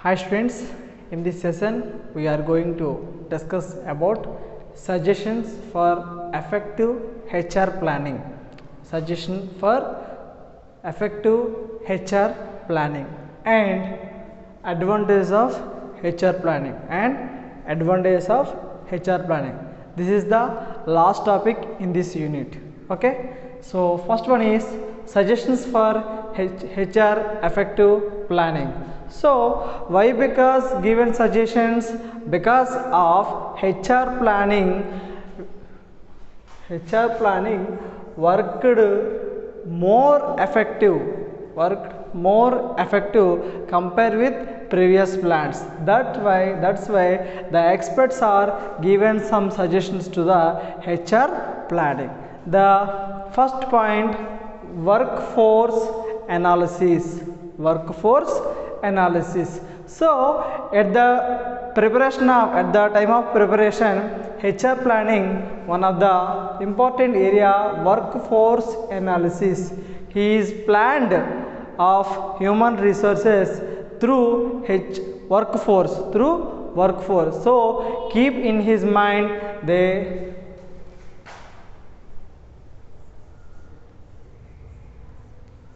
Hi students, in this session we are going to discuss about suggestions for effective HR planning. Suggestion for effective HR planning and advantages of HR planning This is the last topic in this unit. Okay, so first one is suggestions for HR effective planning. So why? Because given suggestions, because of HR planning worked more effective compared with previous plans. That's why the experts are given some suggestions to the HR planning. The first point, workforce analysis. So at the time of preparation, HR planning, one of the important area, workforce analysis. He is planned of human resources through workforce. So keep in his mind the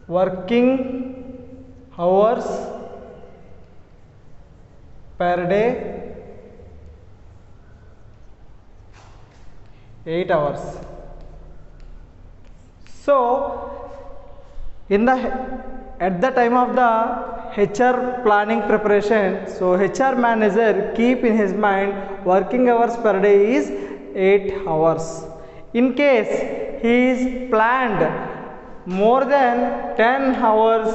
working hours per day, 8 hours. So at the time of the HR planning preparation, so HR manager keep in his mind working hours per day is 8 hours. In case he is planned more than 10 hours,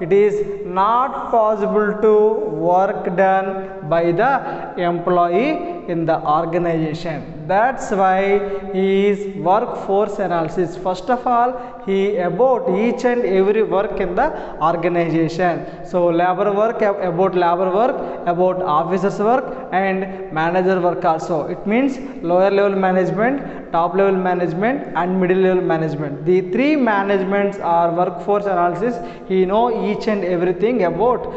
it is not possible to work done by the employee in the organization. That's why he is workforce analysis. First of all, he about each and every work in the organization. So labor work, about officers work and manager work also. It means lower level management, top level management and middle level management. The three managements are workforce analysis. He know each and everything about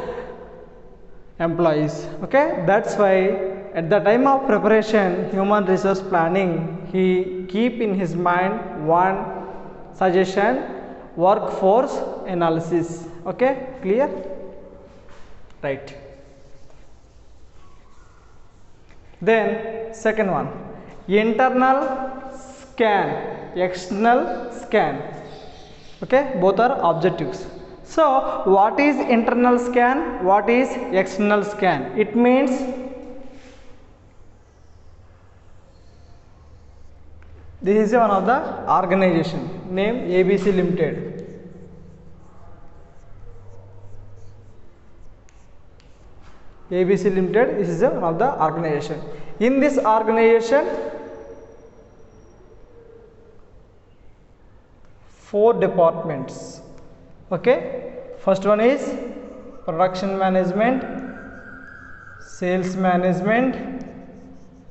employees. Okay, that's why at the time of preparation, human resource planning, he keep in his mind one suggestion, workforce analysis. Okay, clear? Right. Then second one, internal scan, external scan. Okay, both are objectives. So what is internal scan? What is external scan? It means this is one of the organization name ABC Limited. ABC Limited, this is one of the organization. In this organization, 4 departments. Okay, first one is production management, sales management,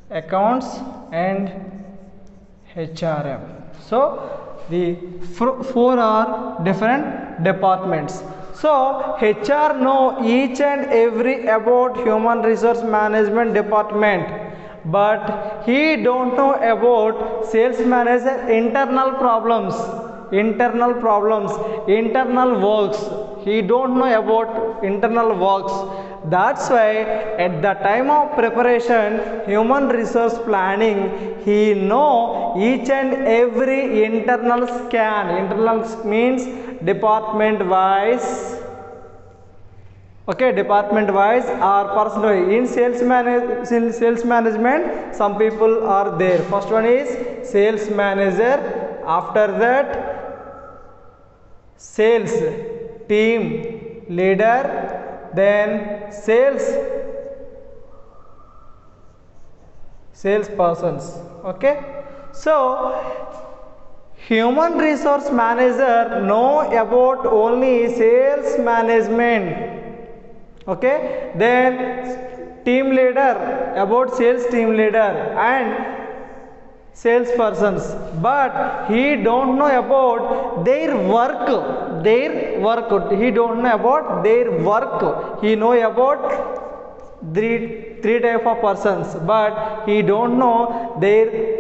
accounts and HRM. So the 4 are different departments. So HR know each and every about human resource management department, but he don't know about sales manager internal problems, internal works. He don't know about internal works. That's why at the time of preparation, human resource planning, he know each and every internal scan. Internal means department wise. Okay, department wise or personal. In sales management, some people are there. First one is sales manager. After that, sales team leader, then salespersons. Okay, so human resource manager know about only sales management. Okay, then team leader about sales team leader and salespersons, but he don't know about their work. He don't know about their work. He know about three type of persons, but he don't know their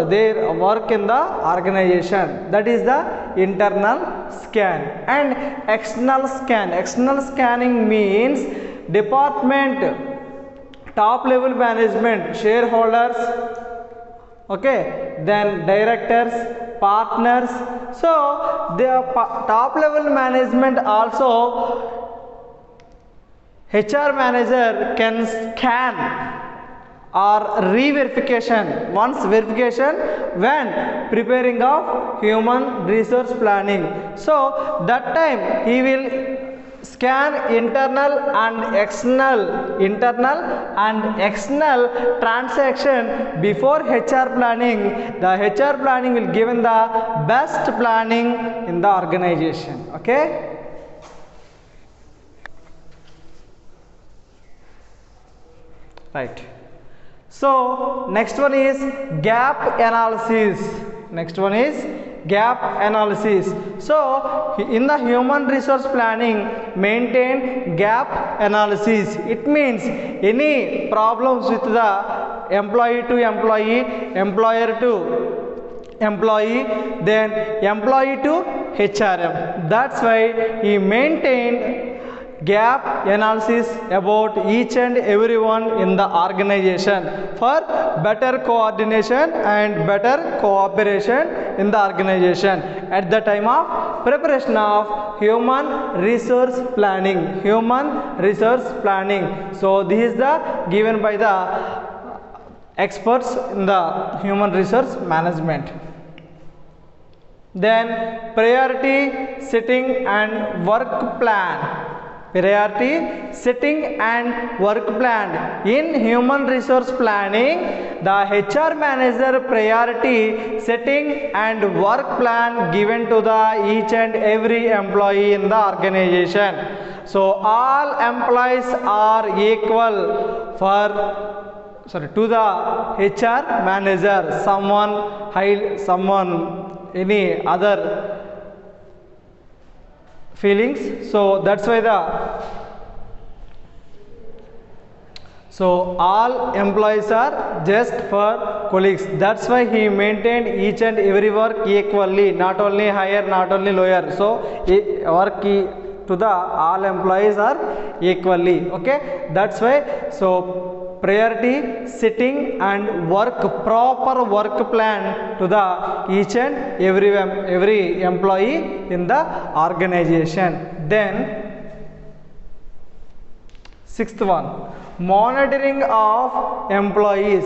their work in the organization. That is the internal scan. And external scanning means department, top level management, shareholders, okay, then directors, partners. So the top level management also, HR manager can scan or re-verification, once verification when preparing of human resource planning. So that time he will scan internal and external transaction before HR planning. The HR planning will given the best planning in the organization. Okay. Right. So next one is gap analysis. So in the human resource planning, maintain gap analysis. It means any problems with the employee to employee, employer to employee, then employee to HRM. That's why he maintained gap analysis about each and everyone in the organization for better coordination and better cooperation in the organization at the time of preparation of human resource planning. So this is the given by the experts in the human resource management. Then priority setting and work plan. In human resource planning, the HR manager priority setting and work plan given to the each and every employee in the organization. So all employees are equal to the HR manager. Someone any other feelings. So that's why all employees are just for colleagues. That's why he maintained each and every work equally, not only higher, not only lower. So work to the all employees are equally. Okay, that's why. So priority setting and proper work plan to the each and every employee in the organization. Then sixth one, monitoring of employees.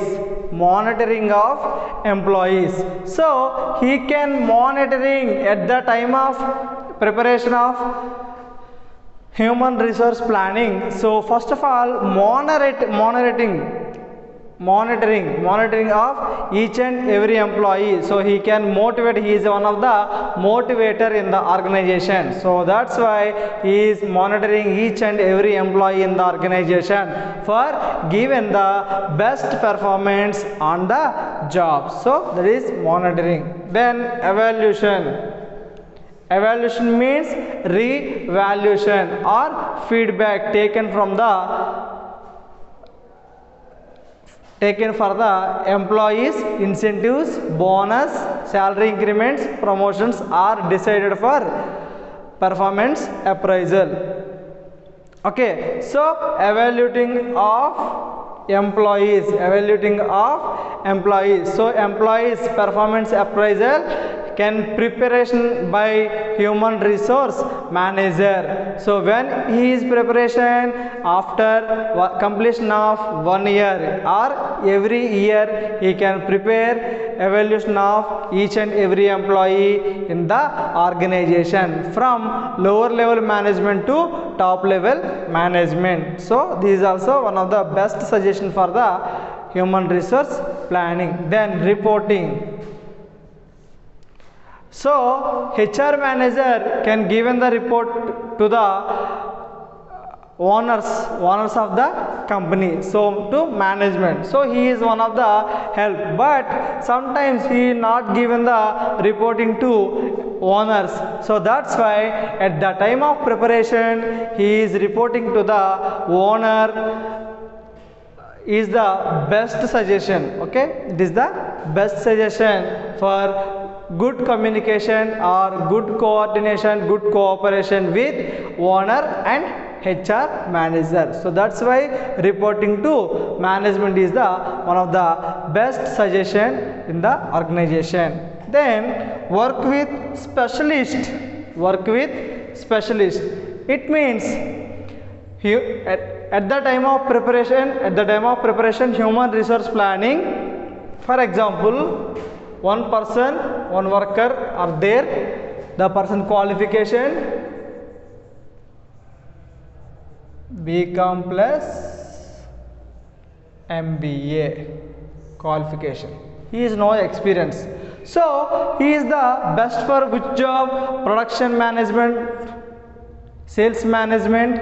So he can monitoring at the time of preparation of human resource planning. So first of all, monitoring of each and every employee. So he can motivate. He is one of the motivator in the organization. So that's why he is monitoring each and every employee in the organization for given the best performance on the job. So that is monitoring. Then evaluation means re-evaluation or feedback taken for the employees. Incentives, bonus, salary increments, promotions are decided for performance appraisal. Okay, so evaluating of employees. So employees performance appraisal can preparation by human resource manager. So when he is preparation after completion of 1 year or every year, he can prepare evaluation of each and every employee in the organization from lower level management to top level management. So this is also one of the best suggestion for the human resource planning. Then reporting. So HR manager can given the report to the owners of the company, so to management, so he is one of the help, but sometimes he not given the reporting to owners, so that's why at the time of preparation he is reporting to the owner is the best suggestion. Okay, it is the best suggestion for good communication or good coordination, good cooperation with owner and HR manager. So that's why reporting to management is the one of the best suggestion in the organization. Then work with specialist. Work with specialist, it means at the time of preparation human resource planning, for example, one person, one worker are there, the person qualification BCom plus MBA qualification, he is no experience, so he is the best for which job? Production management, sales management,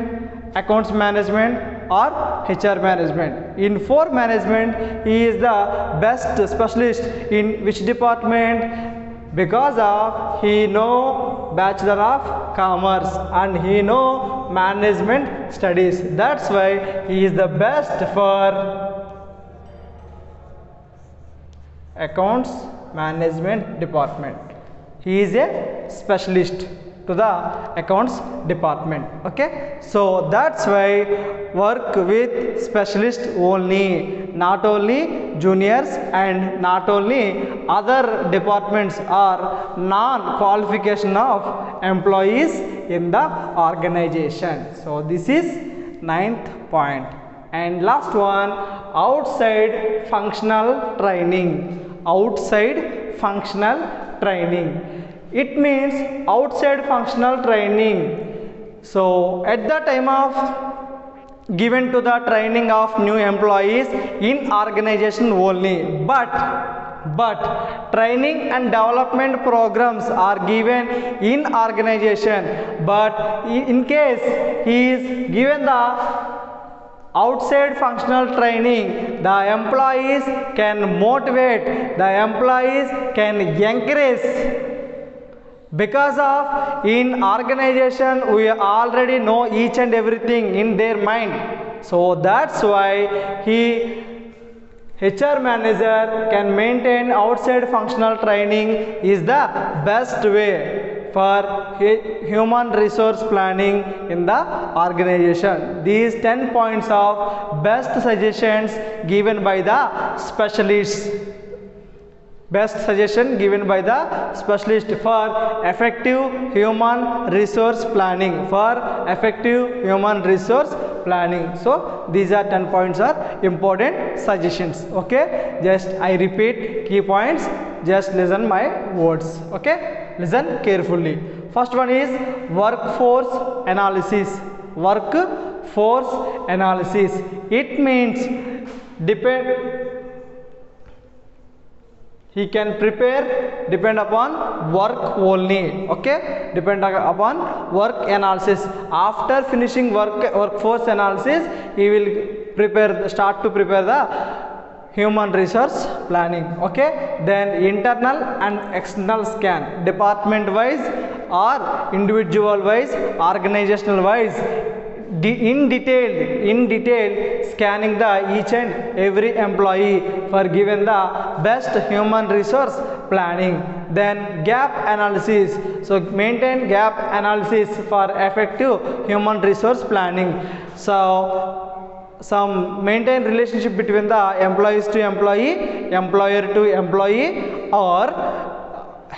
accounts management or HR management. In 4 management he is the best specialist in which department? Because of he know Bachelor of Commerce and he know management studies, that's why he is the best for accounts management department. He is a specialist to the accounts department. Okay, so that's why work with specialist only, not only juniors and not only other departments or non-qualification of employees in the organization. So this is 9th point. And last one, outside functional training. Outside functional training, it means outside functional training. So at the time of given to the training of new employees in organization only, but training and development programs are given in organization, but in case he is given the outside functional training, the employees can motivate, the employees can encourage, because of in organization we already know each and everything in their mind, so that's why HR manager can maintain outside functional training is the best way for human resource planning in the organization. These 10 points of best suggestions given by the specialists. Best suggestion given by the specialist for effective human resource planning. For effective human resource planning. So these are 10 points are important suggestions. Okay, just I repeat key points. Just listen my words. Okay, listen carefully. First one is workforce analysis. Workforce analysis. It means he can depend upon work only. Okay, depend upon work analysis. After finishing workforce analysis, he will start to prepare the human resource planning. Okay, then internal and external scan, department wise or individual wise, organizational wise, in detail scanning the each and every employee for given the best human resource planning. Then gap analysis, so maintain gap analysis for effective human resource planning. So some maintain relationship between the employees to employee, employer to employee or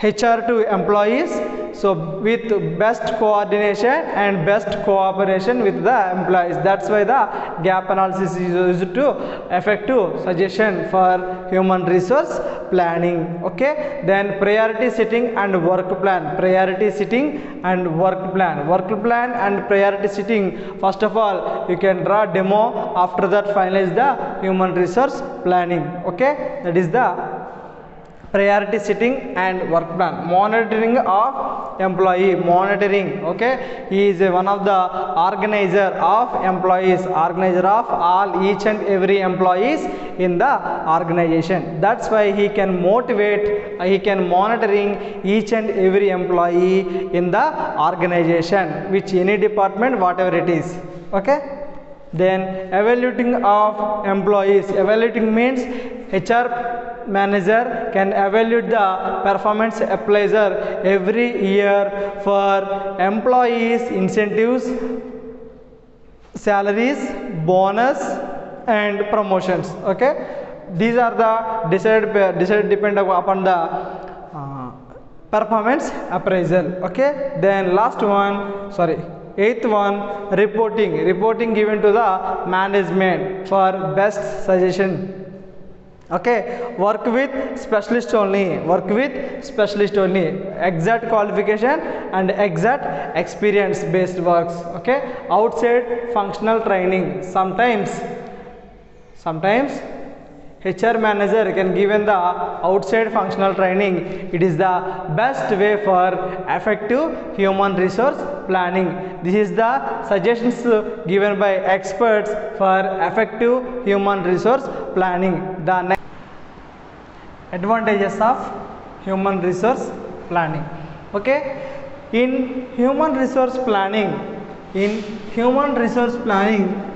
HR to employees, so with best coordination and best cooperation with the employees. That's why the gap analysis is used to effective suggestion for human resource planning. Okay, then priority setting and work plan. Priority setting and work plan. Work plan and priority setting, first of all you can draw demo, after that finalize the human resource planning. Okay, that is the priority setting and work plan, monitoring of employee, monitoring. Okay, he is one of the organizer of employees, organizer of all each and every employees in the organization. That's why he can motivate, he can monitoring each and every employee in the organization, which any department whatever it is. Okay, then evaluating of employees, evaluating means HR manager can evaluate the performance appraiser every year for employees incentives, salaries, bonus and promotions. Okay, these are the decided depend upon the performance appraisal. Okay, then last one, sorry, eighth one, reporting given to the management for best suggestion. Okay, work with specialist only, exact qualification and exact experience based works. Okay, outside functional training, sometimes HR manager can given the outside functional training. It is the best way for effective human resource planning. This is the suggestions given by experts for effective human resource planning. The next advantages of human resource planning. Okay, in human resource planning,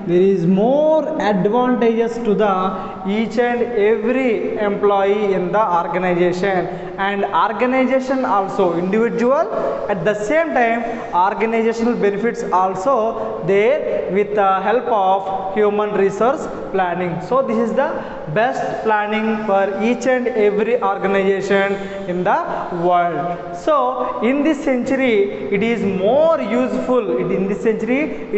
there is more advantages to the each and every employee in the organization, and organization also individual, at the same time organizational benefits also there with the help of human resource planning. So this is the best planning for each and every organization in the world. So in this century it is more useful, it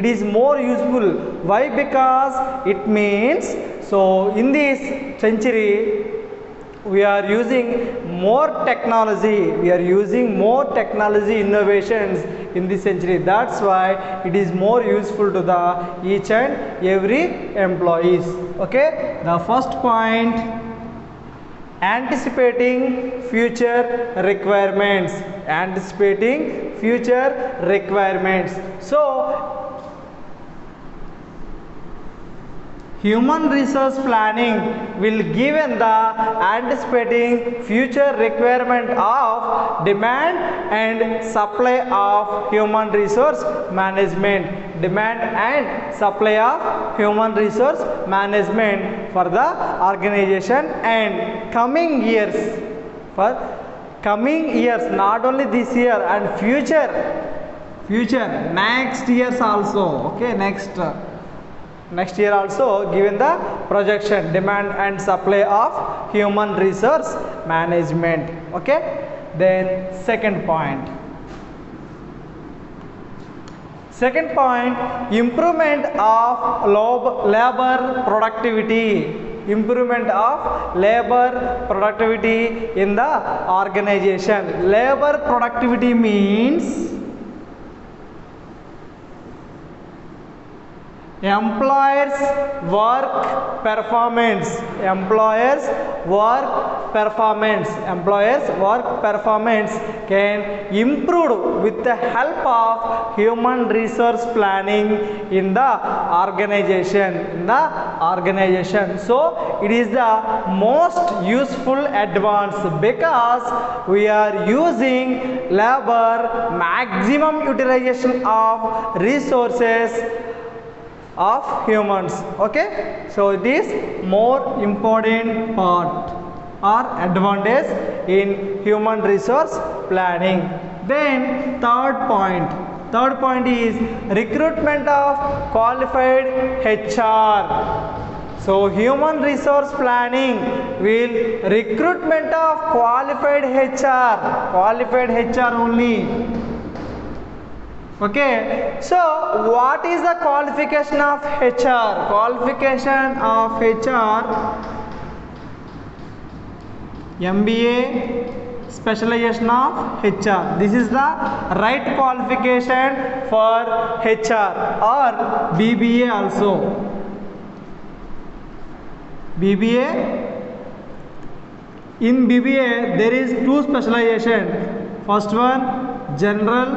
is more useful. Why? Because it means, so in this century we are using more technology, innovations in this century. That's why it is more useful to the each and every employees. Okay, the first point, anticipating future requirements. So human resource planning will given the anticipating future requirement of demand and supply of human resource management, for the organization and coming years, not only this year and future next years also. Okay, next year also given the projection, demand and supply of human resource management. Okay, then second point, improvement of labor productivity, in the organization. Labor productivity means employers work performance can improve with the help of human resource planning in the organization. So it is the most useful advance because we are using labor maximum utilization of resources of humans. Okay, so it is more important part or advantage in human resource planning. Then third point is recruitment of qualified HR. So human resource planning will recruitment of qualified HR only. Okay, so what is the qualification of HR? MBA, specialization of HR. This is the right qualification for HR, or BBA also. BBA In BBA, there is two specialization. First one, general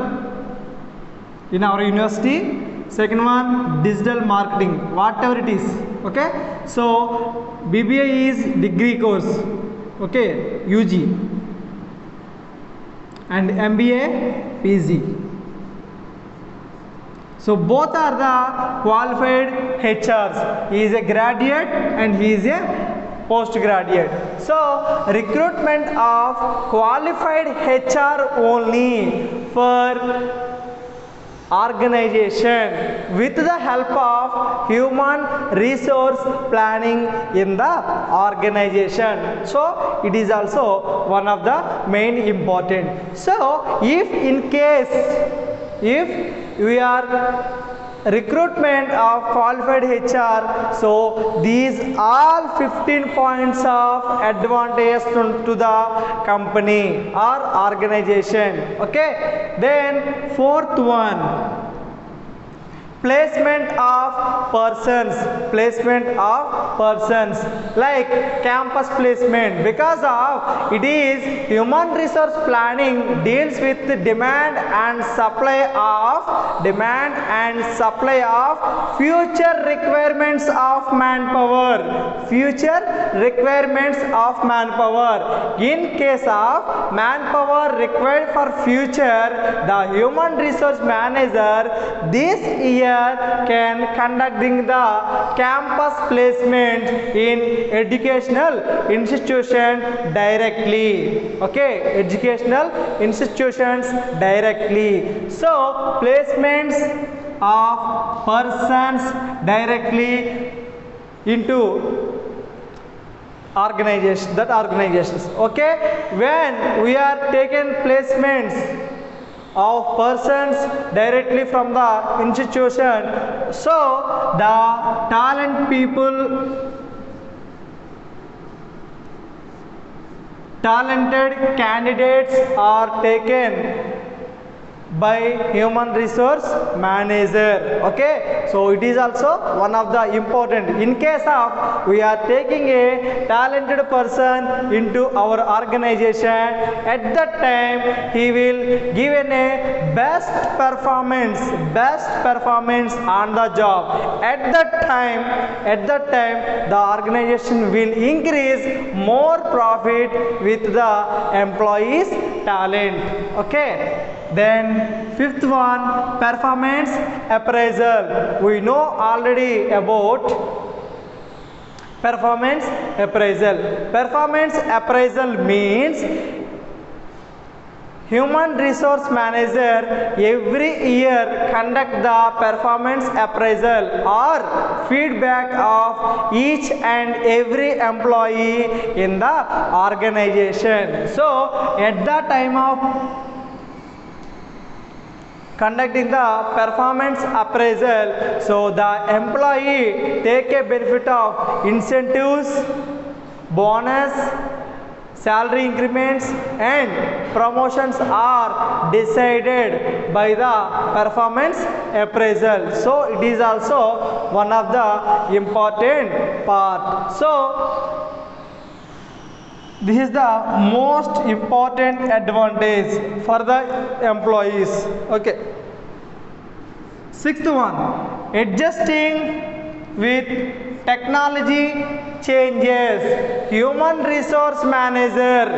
in our university. Second one, digital marketing, whatever it is. Okay. So BBA is degree course. Okay, UG, and MBA PG. So both are the qualified HRs. He is a graduate and he is a postgraduate. So recruitment of qualified HR only for organization with the help of human resource planning in the organization. So it is also one of the main important. So if in case if we are recruitment of qualified HR, so these all 15 points of advantage to the company or organization. Okay, then fourth one, placement of persons like campus placement, because of it is human resource planning deals with the demand and supply of future requirements of manpower. In case of manpower required for future, the human resource manager this year can conducting the campus placement in educational institution directly. Okay, educational institutions directly. So placements of persons directly into organizations. Okay, when we are taking placements of persons directly from the institution, so the talented candidates are taken by human resource manager. Okay, so it is also one of the important. In case of we are taking a talented person into our organization, at that time he will give a best performance on the job. At that time the organization will increase more profit with the employees talent. Okay, then fifth one, performance appraisal. We know already about performance appraisal means human resource manager every year conduct the performance appraisal or feedback of each and every employee in the organization. So at the time of conducting the performance appraisal, so the employee take a benefit of incentives, bonus, salary increments and promotions are decided by the performance appraisal. So it is also one of the important part. So this is the most important advantage for the employees. Okay. Sixth one, adjusting with technology changes. Human resource manager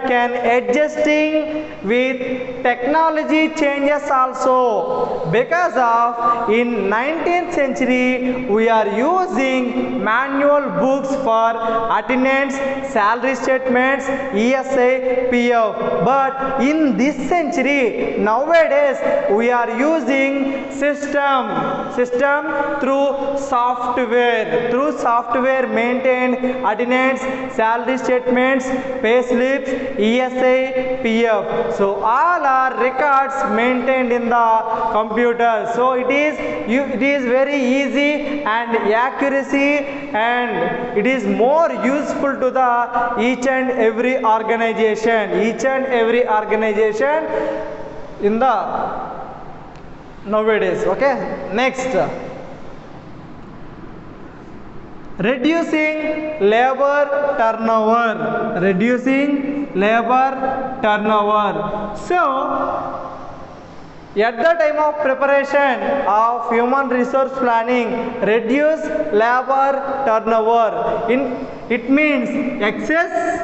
can adjusting with technology changes also, because of in 19th century we are using manual books for attendance, salary statements, ESI, PF, but in this century nowadays we are using system through software maintained attendance, salary statements, pay slips, ESI, PF. So all are records maintained in the computer. So it is very easy and accuracy, and it is more useful to the each and every organization in the nowadays. Okay, next, reducing labor turnover, reducing labor turnover. So at the time of preparation of human resource planning, reduce labor turnover. It means excess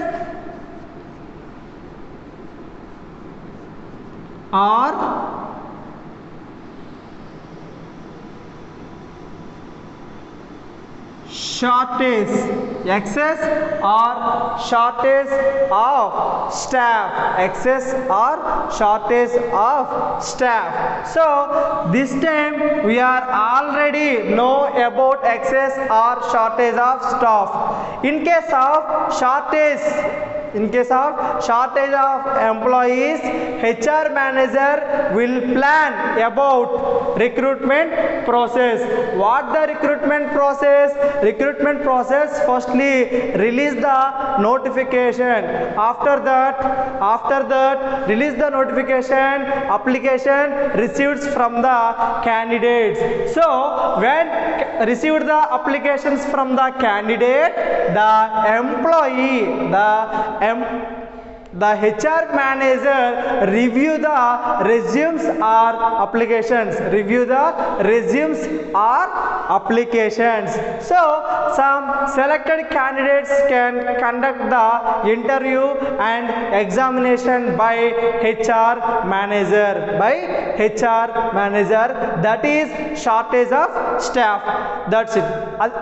or shortage, excess or shortage of staff, excess or shortage of staff. So this time we are already know about excess or shortage of staff. In case of shortage of employees, HR manager will plan about recruitment process. What the recruitment process? Recruitment process, firstly release the notification. After that release the notification, application received from the candidates. So when received the applications from the candidate, the employee, the HR manager review the resumes or applications. So some selected candidates can conduct the interview and examination by HR manager. That is shortage of staff. That's it.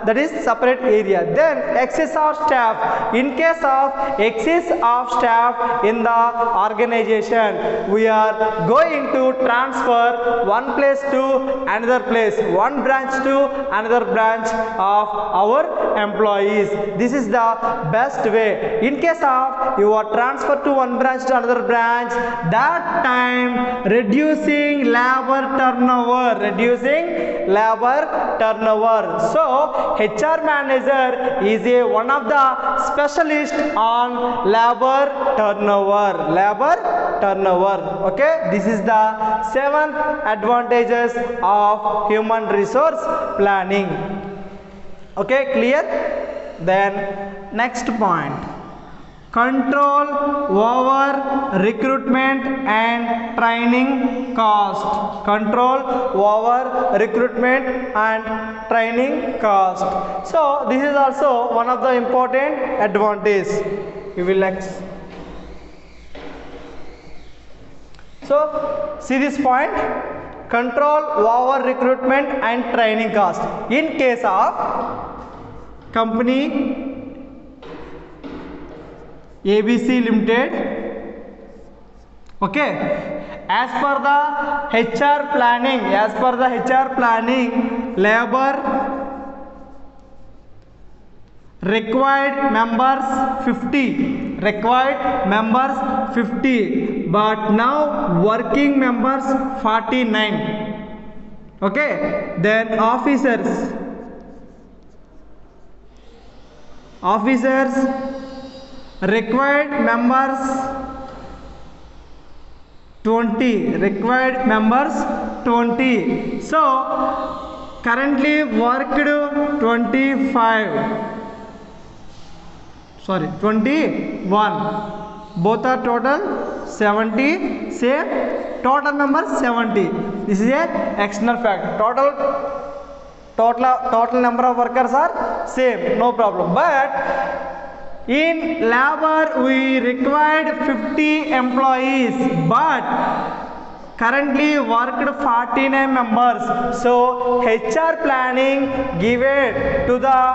That is separate area. Then excess of staff. In case of excess of staff in the organization, we are going to transfer one place to another place, one branch to another branch of our employees. This is the best way. In case of you are transferred to one branch to another branch, that time reducing labor turnover. So HR manager is one of the specialist on labor turnover. Okay, this is the 7th advantages of human resource planning. Okay, clear? Then next point, control over recruitment and training cost. So this is also one of the important advantage. We will So see this point, control over recruitment and training cost. In case of company ABC Limited, okay, as per the HR planning, labor required members 50, but now working members 49. Okay, then officers required members 20. So currently worked 21. Both are total 70. Same total number 70. This is a external fact. Total number of workers are same, no problem. But in labor we required 50 employees, but currently worked 49 members. So HR planning given to the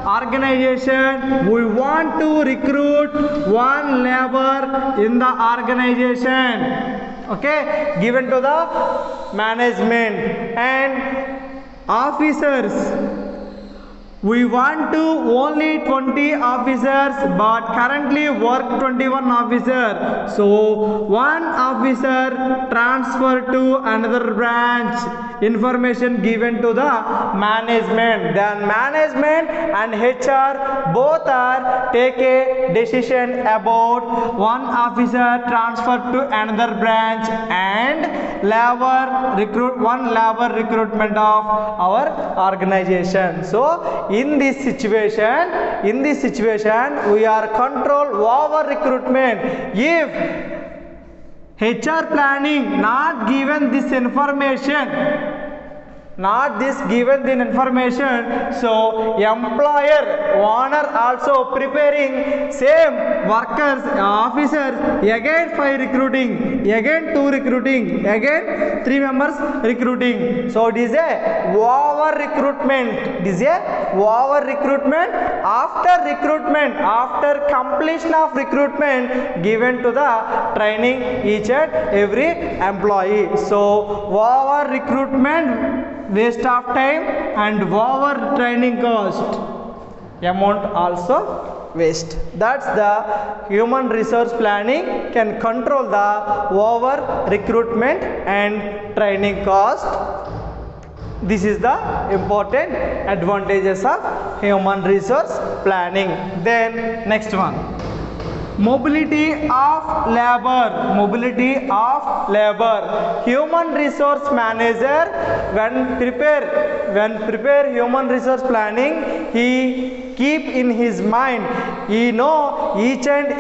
organization, we want to recruit one labor in the organization. Okay, given to the management. And officers, we want to only 20 officers, but currently work 21 officers. So one officer transfer to another branch. Information given to the management. Then management and HR both are take a decision about one officer transfer to another branch and labor recruitment of our organization. So in this situation we are control over recruitment. If HR planning not given this information, so employer owner also preparing same workers officers again 5 recruiting, again 2 recruiting, again 3 members recruiting. So it is a over recruitment. After completion of recruitment given to the training each and every employee. So over recruitment, waste of time, and over training cost, amount also waste. That's the human resource planning can control the over recruitment and training cost. This is the important advantages of human resource planning. Then next one, mobility of labor. Human resource manager when prepare human resource planning, he keep in his mind, he know each and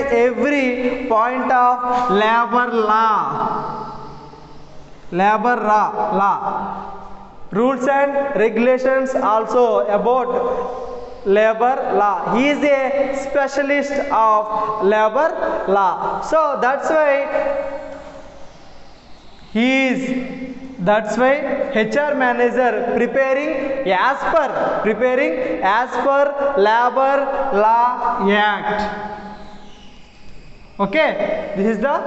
every point of labor law, rules and regulations also about labor law. He is a specialist of labor law. So that's why HR manager preparing as per Labor Law Act. Okay, this is the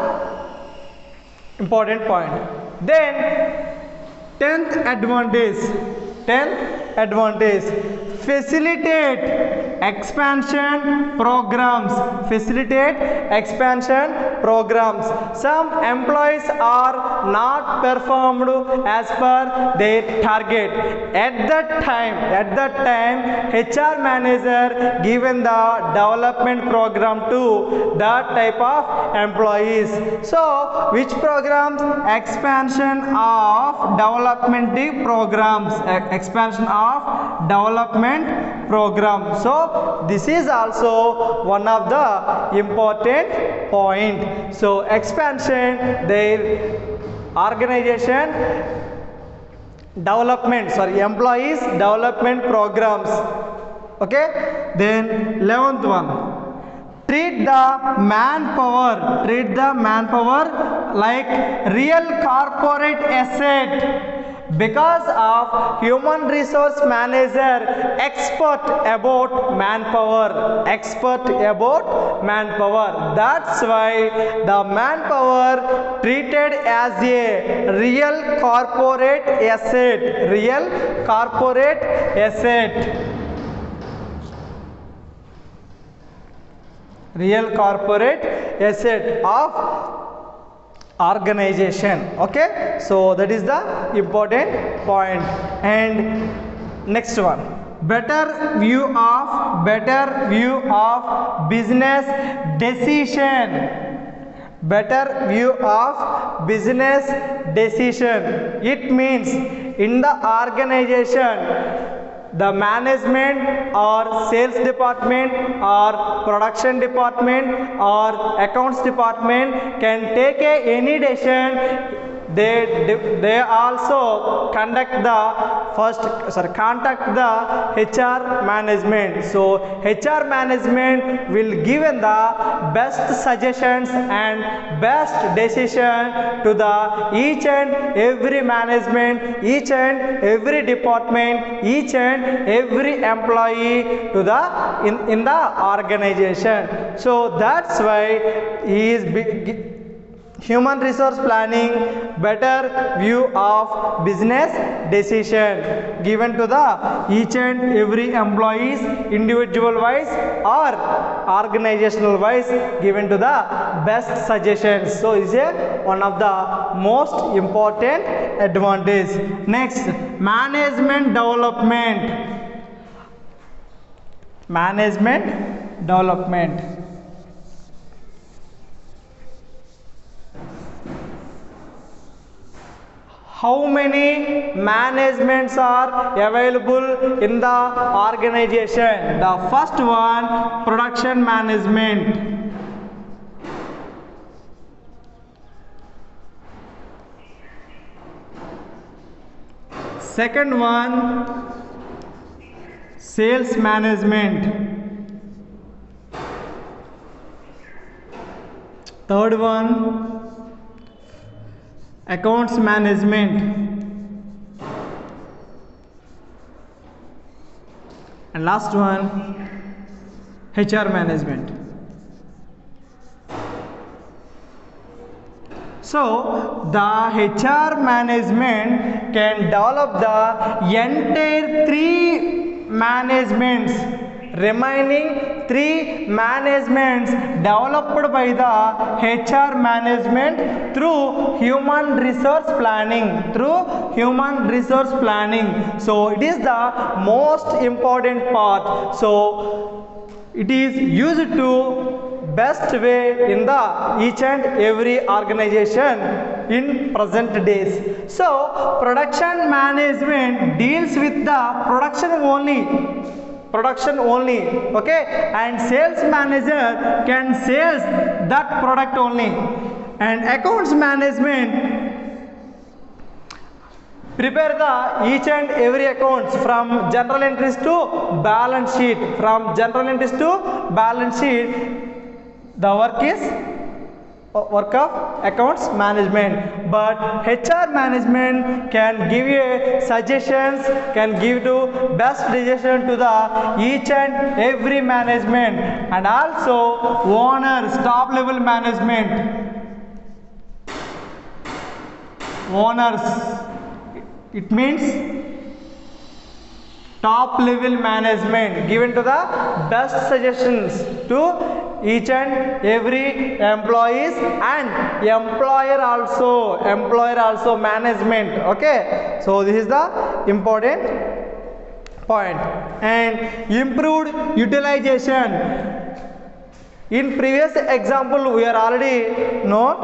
important point. Then 10th advantage, facilitate expansion programs. Some employees are not performed as per their target. At that time HR manager given the development program to that type of employees. So which programs? Expansion of development program. So this is also one of the important point. So expansion, their organization employees development programs. Okay, then 11th one, treat the manpower like real corporate asset. Because of human resource manager expert about manpower, that's why the manpower treated as a real corporate asset of organization. Okay, so that is the important point. And next one, better view of business decision. It means in the organization, the management or sales department or production department or accounts department can take any decision. They also contact the HR management. So HR management will give the best suggestions and best decision to the each and every management, each and every department, each and every employee to the in the organization. So that's why he is human resource planning, better view of business decision given to the each and every employees individual wise or organizational wise, given to the best suggestions. So is one of the most important advantage. Next, management development. how many managements are available in the organization? The first one, production management. Second one, sales management. Third one, accounts management. And last one, HR management. So the HR management can develop the entire three managements, remaining three managements developed by the HR management through human resource planning. So it is the most important part. So it is used to best way in the each and every organization in present days. So production management deals with the production only, okay, and sales manager can sales that product only, and accounts management prepare the each and every accounts from journal entries to balance sheet. The work of accounts management, but HR management can give you suggestions, can give to best decision to the each and every management, and also owners, top level management. Owners, it means top level management given to the best suggestions to each and every employees and employer also management. Okay, so this is the important point. And improved utilization, in previous example we are already known.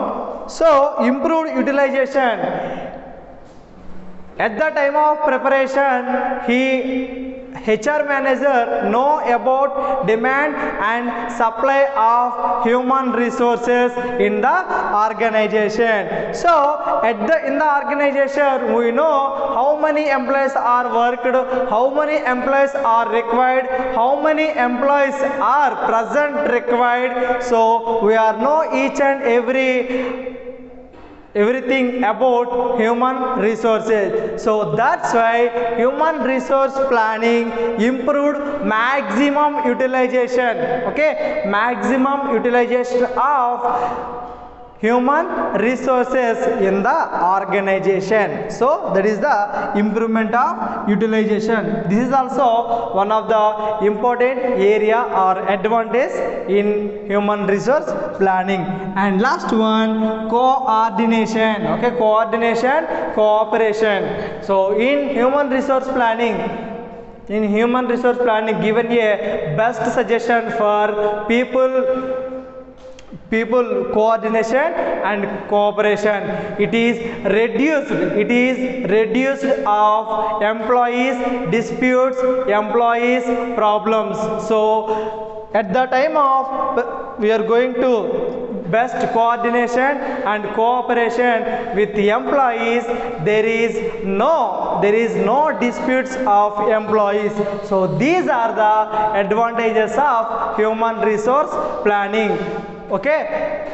So improved utilization, at the time of preparation HR manager know about demand and supply of human resources in the organization. So in the organization we know how many employees are worked, how many employees are required, how many employees are present required. So we are know each and everything about human resources. So that's why human resource planning improved maximum utilization, okay, maximum utilization of human resources in the organization. So that is the improvement of utilization. This is also one of the important area or advantage in human resource planning. And last one, coordination, okay, cooperation. So in human resource planning given a best suggestion for people coordination and cooperation. It is reduced of employees disputes, employees problems. So at the time of we are going to best coordination and cooperation with the employees, there is no disputes of employees. So these are the advantages of human resource planning. Okay,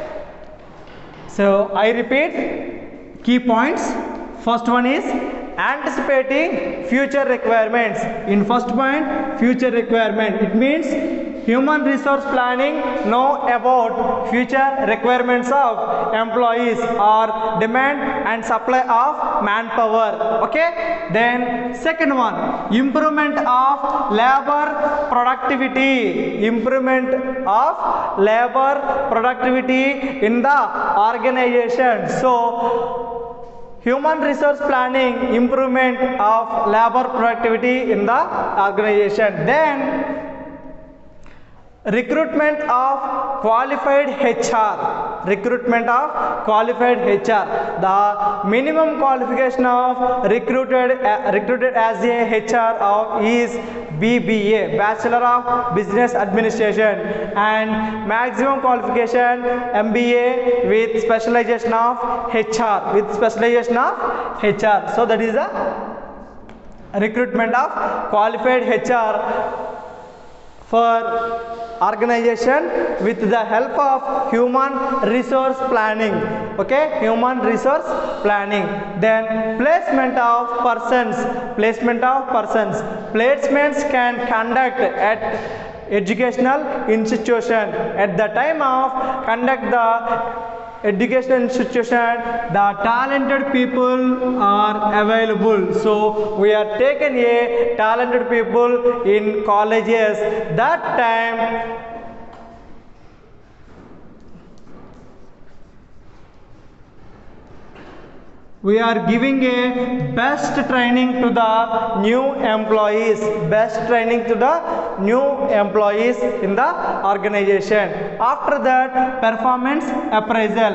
so I repeat key points. First one is anticipating future requirements. In first point, future requirement, it means human resource planning know about future requirements of employees or demand and supply of manpower. Okay, then second one, improvement of labor productivity in the organization. So human resource planning, improvement of labor productivity in the organization. Then recruitment of qualified HR. recruitment of qualified HR. The minimum qualification of recruited as a HR is BBA, Bachelor of Business Administration, and maximum qualification MBA with specialization of HR. So that is the recruitment of qualified HR for organization with the help of human resource planning. Okay, human resource planning. Then placements placements can conduct at educational institution. At the time of conduct the educational institution, the talented people are available. So we are taken a talented people in colleges. That time we are giving a best training to the new employees, in the organization. After that, performance appraisal,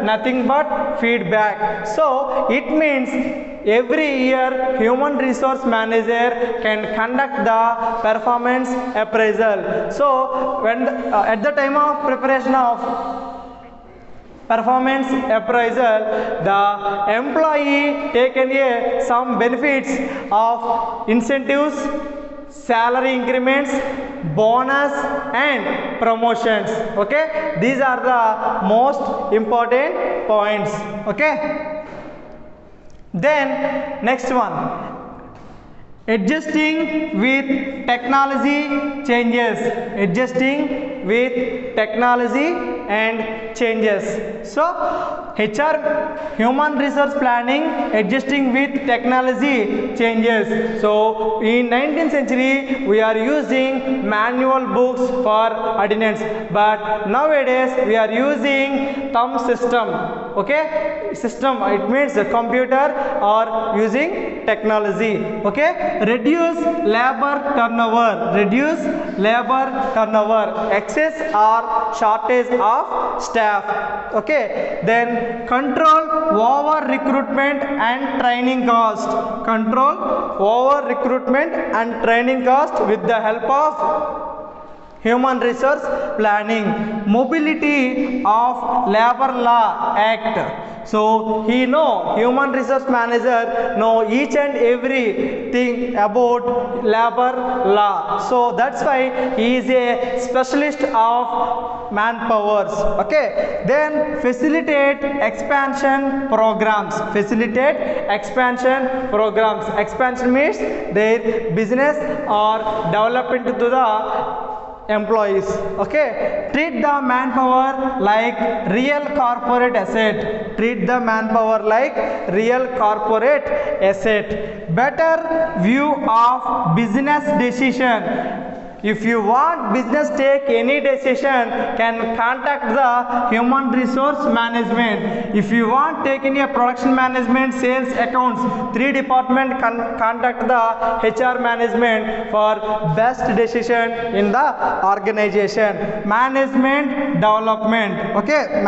nothing but feedback. So it means every year human resource manager can conduct the performance appraisal. So when at the time of preparation of performance appraisal, the employee taken some benefits of incentives, salary increments, bonus and promotions. Okay, these are the most important points. Okay, then next one, adjusting with technology changes, and changes. So HR, human resource planning, adjusting with technology changes. So in 19th century we are using manual books for attendance, but nowadays we are using thumb system. Okay, system, it means a computer or using technology. Okay, reduce labor turnover, excess or shortage of staff. Okay, then control over recruitment and training cost, with the help of human resource planning. Mobility of Labor Law Act. So human resource manager know each and everything about labor law. So that's why he is a specialist of manpowers. Okay, then facilitate expansion programs. Expansion means their business or development to the employees. Okay, treat the manpower like real corporate asset. Better view of business decision. If you want business take any decision, can contact the human resource management. If you want take any production management, sales, accounts, 3 department contact the HR management for best decision in the organization. Management development. Okay,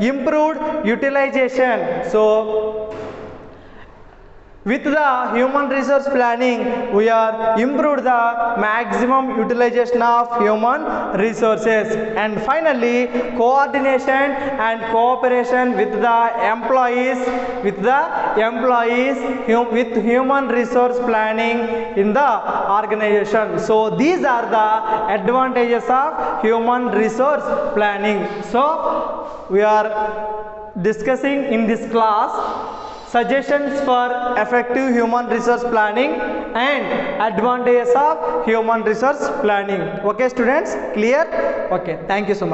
improved utilization. So with the human resource planning, we are improved the maximum utilization of human resources. And finally, coordination and cooperation with the employees, with human resource planning in the organization. So these are the advantages of human resource planning. So we are discussing in this class suggestions for effective human resource planning and advantages of human resource planning. Okay students, clear? Okay, thank you so much.